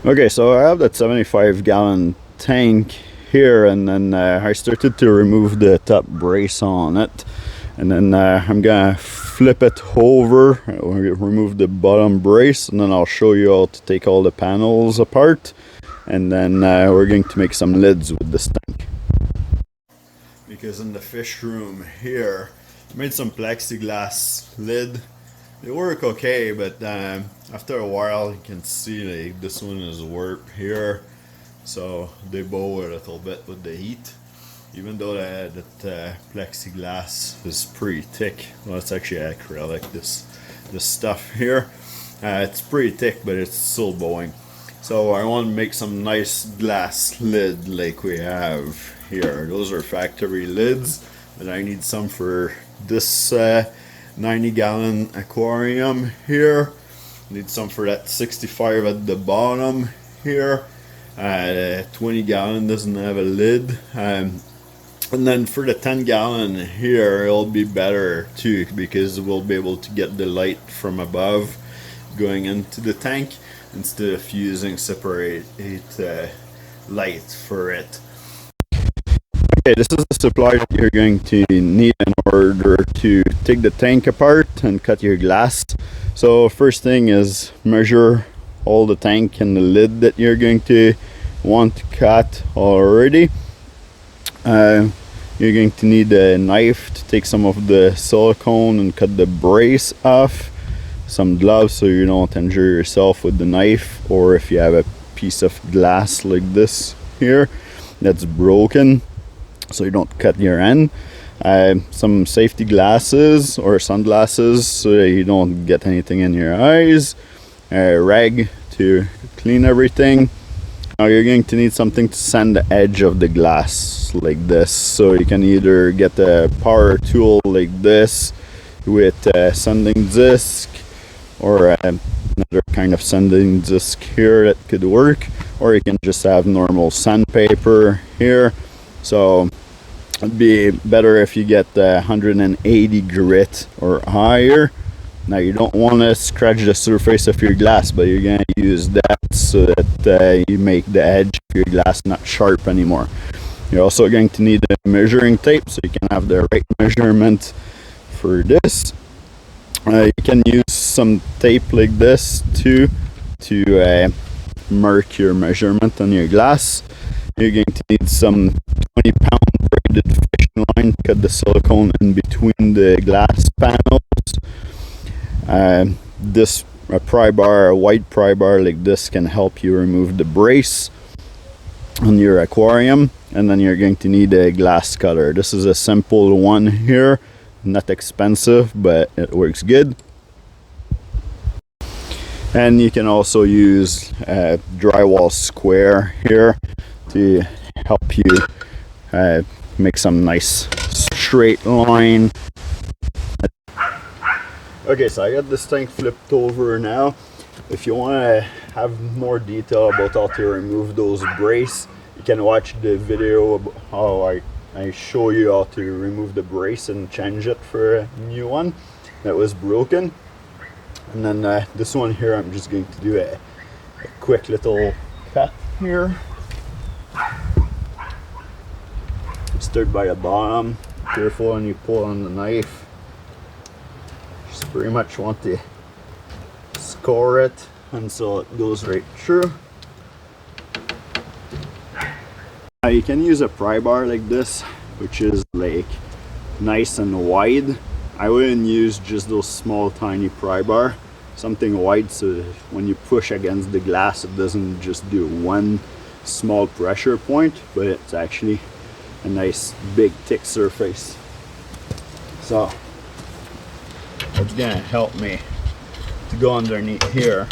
Okay, so I have that 75-gallon tank here, and then I started to remove the top brace on it, and then I'm gonna flip it over, remove the bottom brace, and then I'll show you how to take all the panels apart, and then we're going to make some lids with this tank. Because in the fish room here, I made some plexiglass lid. They work okay, but after a while you can see like this one is warped here, so they bow a little bit with the heat. Even though that plexiglass is pretty thick, well, it's actually acrylic. This stuff here, it's pretty thick, but it's still bowing. So I want to make some nice glass lid like we have here. Those are factory lids, but I need some for this 90-gallon aquarium here. Need some for that 65 at the bottom here. 20-gallon doesn't have a lid. And then for the 10-gallon here, it'll be better too, because we'll be able to get the light from above going into the tank instead of using separate light for it. Okay, this is the supply that you're going to need in order to take the tank apart and cut your glass. So first thing is measure all the tank and the lid that you're going to want to cut already. You're going to need a knife to take some of the silicone and cut the brace off. Some gloves so you don't injure yourself with the knife, or if you have a piece of glass like this here that's broken, so you don't cut your hand. Some safety glasses or sunglasses so that you don't get anything in your eyes. A rag to clean everything. Now you're going to need something to sand the edge of the glass like this. So you can either get a power tool like this with a sanding disc, or another kind of sanding disc here that could work, or you can just have normal sandpaper here. So it'd be better if you get 180 grit or higher. Now you don't want to scratch the surface of your glass, but you're going to use that so that you make the edge of your glass not sharp anymore. You're also going to need a measuring tape so you can have the right measurement for this. You can use some tape like this too to mark your measurement on your glass. You're going to need some 20-pound braided fishing line to cut the silicone in between the glass panels. This pry bar, a white pry bar like this, can help you remove the brace on your aquarium. And then you're going to need a glass cutter. This is a simple one here, not expensive, but it works good. And you can also use a drywall square here to help you make some nice straight line. Okay, so I got this tank flipped over now. If you want to have more detail about how to remove those brace, you can watch the video about how I show you how to remove the brace and change it for a new one that was broken. And then this one here, I'm just going to do a quick little cut here. Start by the bottom. Careful when you pull on the knife. Just pretty much want to score it until it goes right through. Now you can use a pry bar like this, which is like nice and wide. I wouldn't use just those small tiny pry bar. Something wide so when you push against the glass it doesn't just do one small pressure point, but it's actually a nice big thick surface. So it's gonna help me to go underneath here.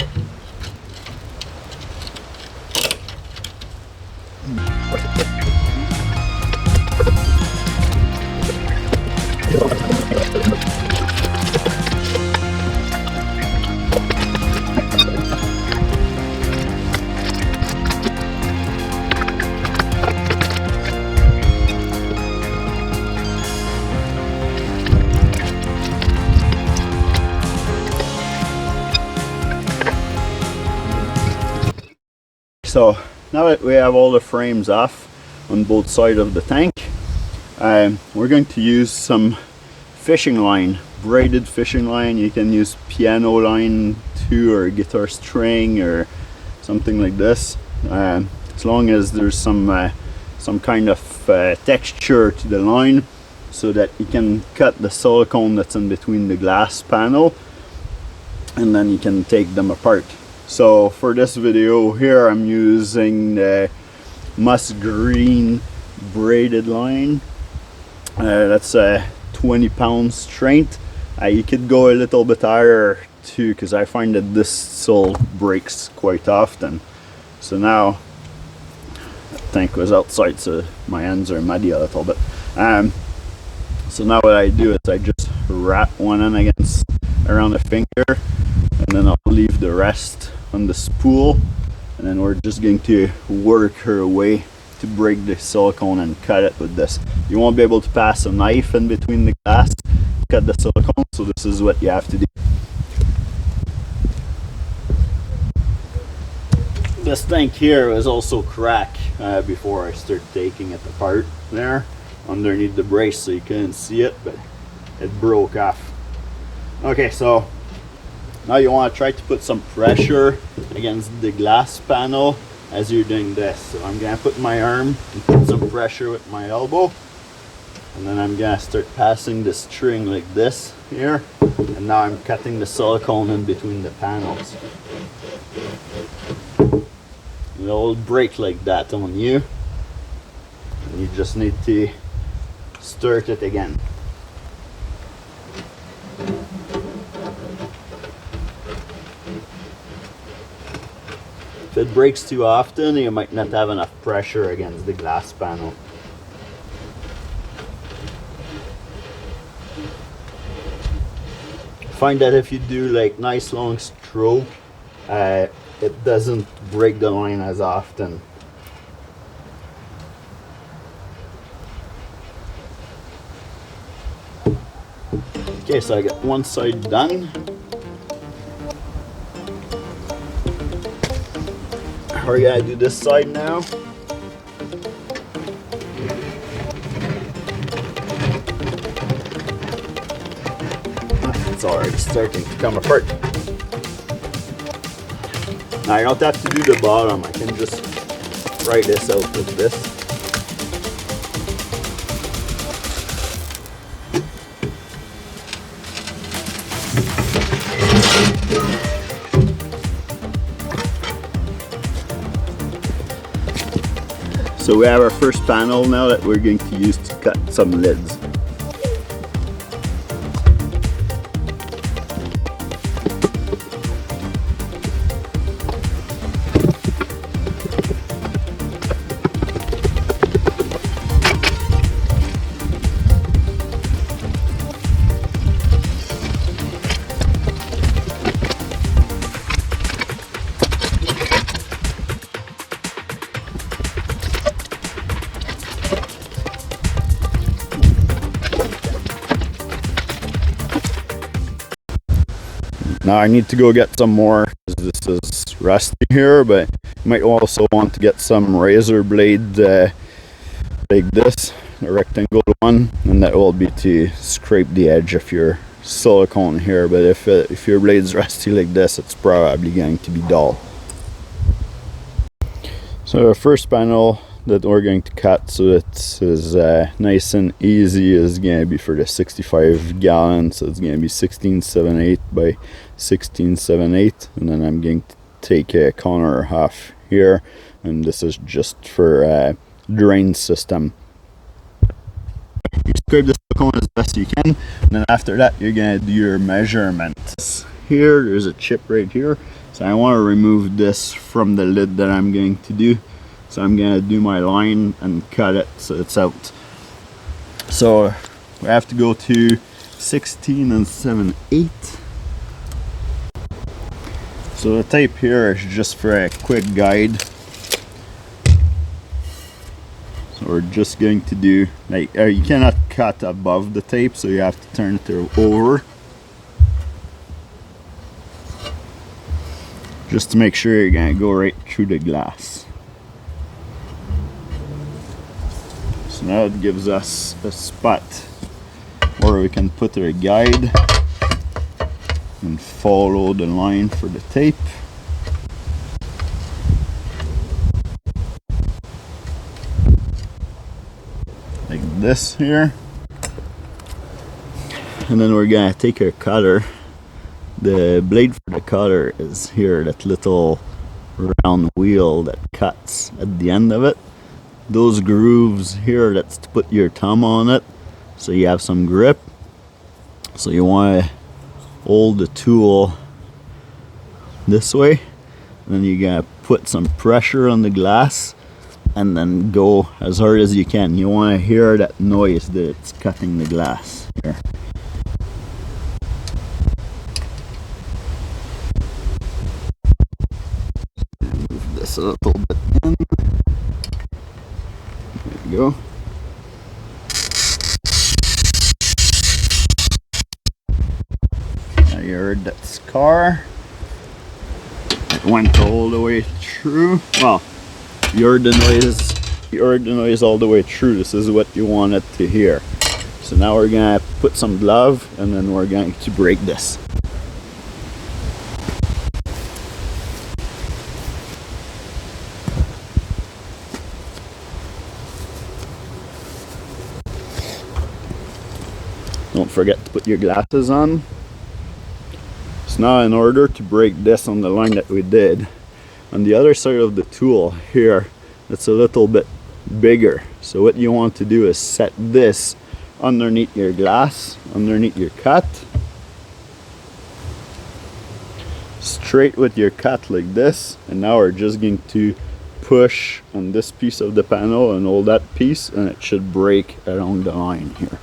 So now that we have all the frames off on both sides of the tank, we're going to use some fishing line, braided fishing line. You can use piano line too, or guitar string or something like this, as long as there's some kind of texture to the line, so that you can cut the silicone that's in between the glass panel, and then you can take them apart. So for this video here, I'm using the musk green braided line. That's a 20 pound strength. You could go a little bit higher too, because I find that this sole breaks quite often. So now the tank was outside, so my hands are muddy a little bit. So now what I do is I just wrap one end against around the finger, and then I'll leave the rest on the spool, and then we're just going to work our way to break the silicone and cut it with this. You won't be able to pass a knife in between the glass to cut the silicone, so this is what you have to do. This tank here was also cracked before I started taking it apart there underneath the brace, so you couldn't see it, but it broke off. Okay, so now you want to try to put some pressure against the glass panel as you're doing this. So I'm gonna put my arm and put some pressure with my elbow, and then I'm gonna start passing the string like this here, and now I'm cutting the silicone in between the panels. It'll break like that on you, and you just need to start it again. If it breaks too often, you might not have enough pressure against the glass panel. Find that if you do like nice long stroke, it doesn't break the line as often. Okay, so I got one side done. We're gonna do this side now. It's already starting to come apart. Now I don't have to do the bottom, I can just write this out like this. So we have our first panel now that we're going to use to cut some lids. Now I need to go get some more, because this is rusty here, but you might also want to get some razor blade like this, a rectangle one, and that will be to scrape the edge of your silicone here. But if your blade's rusty like this, it's probably going to be dull. So the first panel that we're going to cut, so it is nice and easy, is going to be for the 65 gallon. So it's going to be 16.78 by 16.78, and then I'm going to take a corner half here, and this is just for drain system. You scrape the silicone as best you can, and then after that you're going to do your measurements. Here there's a chip right here, so I want to remove this from the lid that I'm going to do. So I'm gonna do my line and cut it so it's out. So we have to go to 16 7/8. So the tape here is just for a quick guide. So we're just going to do, like, you cannot cut above the tape, so you have to turn it over. just to make sure you're gonna go right through the glass. So now it gives us a spot where we can put our guide and follow the line for the tape. Like this here. And then we're gonna take our cutter. The blade for the cutter is here, that little round wheel that cuts at the end of it. Those grooves here, that's to put your thumb on it so you have some grip. So you want to hold the tool this way, and then you're gonna put some pressure on the glass and then go as hard as you can. You want to hear that noise that it's cutting the glass here. Move this a little bit in. There you go. Now you heard that scar. It went all the way through. Well, you heard the noise all the way through. This is what you want it to hear. So now we're gonna put some glove and then we're going to break this. Don't forget to put your glasses on. So now in order to break this on the line that we did, on the other side of the tool here, it's a little bit bigger. So what you want to do is set this underneath your glass, underneath your cut. Straight with your cut like this. And now we're just going to push on this piece of the panel and hold that piece, and it should break along the line here.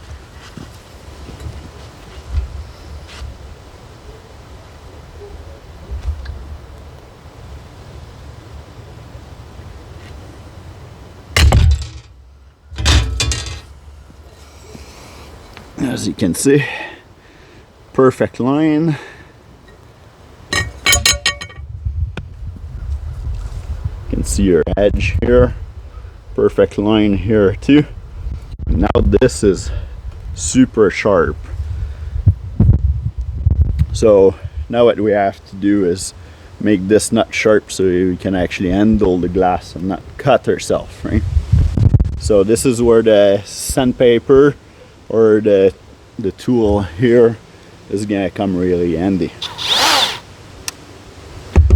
As you can see, perfect line. You can see your edge here, perfect line here too. Now this is super sharp. So now what we have to do is make this nut sharp so we can actually handle the glass and not cut ourselves, right? So this is where the sandpaper or the tool here is gonna come really handy.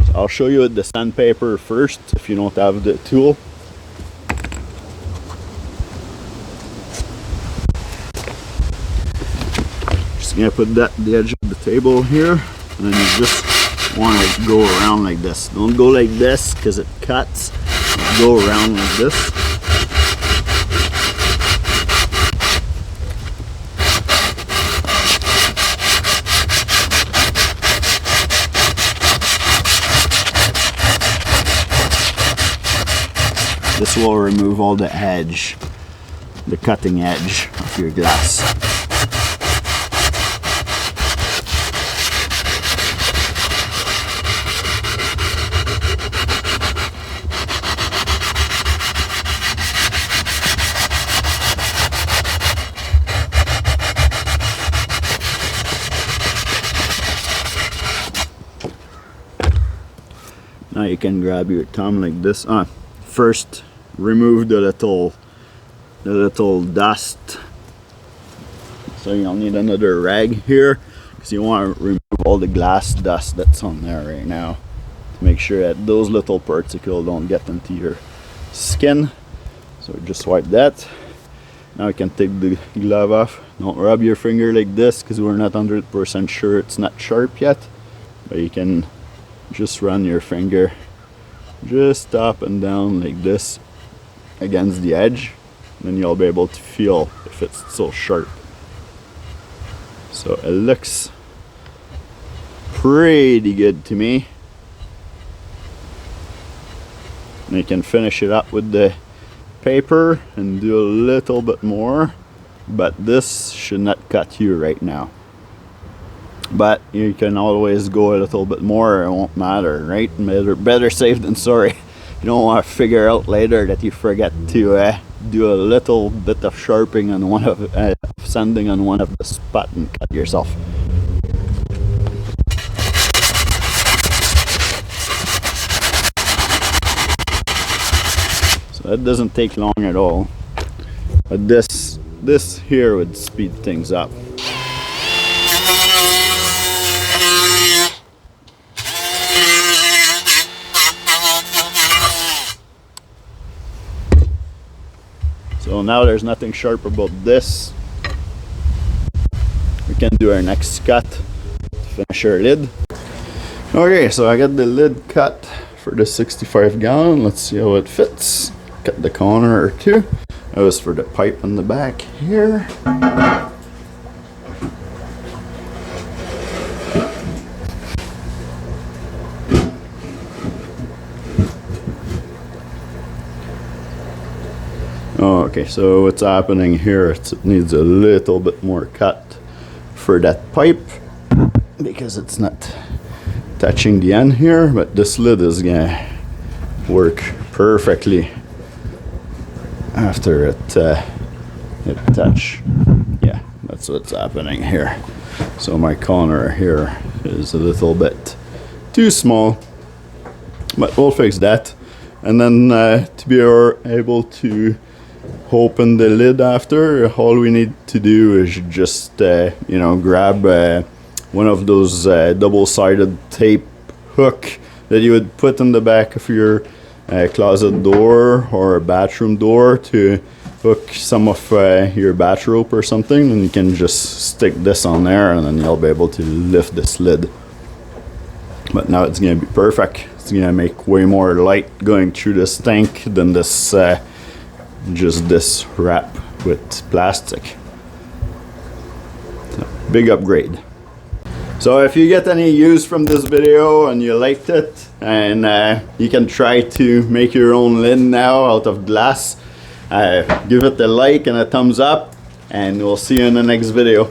So I'll show you with the sandpaper first if you don't have the tool. Just gonna put that at the edge of the table here, and then you just want to go around like this. Don't go like this because it cuts. Go around like this. This will remove all the edge, the cutting edge of your glass. Now you can grab your thumb like this. First, remove the little dust. So you'll need another rag here because you want to remove all the glass dust that's on there right now to make sure that those little particles don't get into your skin. So just wipe that. Now you can take the glove off. Don't rub your finger like this because we're not 100% sure it's not sharp yet, but you can just run your finger just up and down like this against the edge, and then you'll be able to feel if it's still sharp. So it looks pretty good to me. And you can finish it up with the paper and do a little bit more, but this should not cut you right now. but you can always go a little bit more. It won't matter, right? Better safe than sorry. You don't want to figure out later that you forget to do a little bit of sharpening on one of sanding on one of the spot and cut yourself. So that doesn't take long at all, but this here would speed things up. So now there's nothing sharp about this. We can do our next cut to finish our lid. Okay, so I got the lid cut for the 65 gallon. Let's see how it fits. Cut the corner or two. That was for the pipe in the back here. Okay, so what's happening here, it needs a little bit more cut for that pipe because it's not touching the end here, but this lid is gonna work perfectly after it touch. Yeah, that's what's happening here. So my corner here is a little bit too small, but we'll fix that. And then to be able to open the lid after, all we need to do is just you know, grab one of those double-sided tape hook that you would put in the back of your closet door or bathroom door to hook some of your bath rope or something, and you can just stick this on there and then you'll be able to lift this lid. But now it's gonna be perfect. It's gonna make way more light going through this tank than this just this wrap with plastic. So, big upgrade. So if you get any use from this video and you liked it, and you can try to make your own lid now out of glass, give it a like and a thumbs up, and we'll see you in the next video.